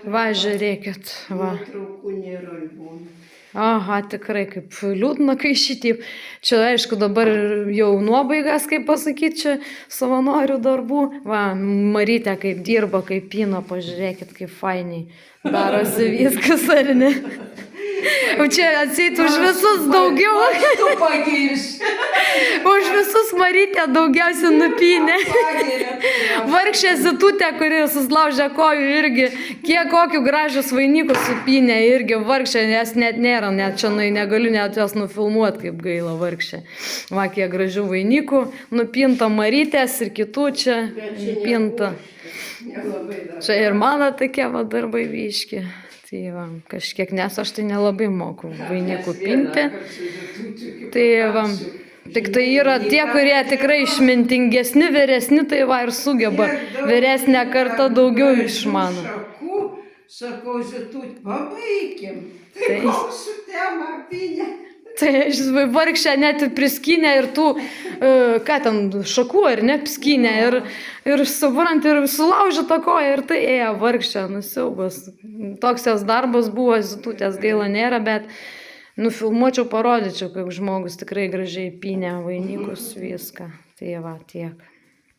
Va, žiūrėkit, va. Nuotraukų nėra albumo. Aha, tikrai, kaip liūdna, kai šitaip. Čia, aišku, dabar jau nuobaigas, kaip pasakyti, čia savanorių darbų. Va, Marytė kaip dirba, kaip pina, pažiūrėkit, kaip fainiai. Darosi viskas, ar ne? O čia atseit už visus daugiau. Tu pagirši. Už visus Marytė daugiausia nupynė. Vargšė Zitutė, kuri suslaužė kojų irgi, kiek kokių gražius vainikus supynė irgi vargšė, nes net nėra, net čia negaliu net jos nufilmuoti, kaip gaila vargšė. Va, kiek gražių vainikų, nupinta Marytės ir kitų čia nupinta. Čia ir mano tokie va darbai vyški. Tai va, kažkiek, nes aš tai nelabai moku vainikų pinti. Tai va. Tik tai yra tie, kurie tikrai išmintingesni, vyresni, tai va ir sugeba. Vyresnė karta daugiau išmano. Sakau, Zitut, pabaikim. Tai mūsų tema pinė. Tai aš vargšę net priskynė ir tų, ką ten, šakų ar ne, skynė ir suprant, ir sulaužė tą koją ir tai ėjo vargšę, nusiaubas. Toks jos darbas buvo, Zitutės gaila nėra, bet nufilmuočiau, parodyčiau, kaip žmogus tikrai gražiai pynė vainikus viską. Tai va, tiek.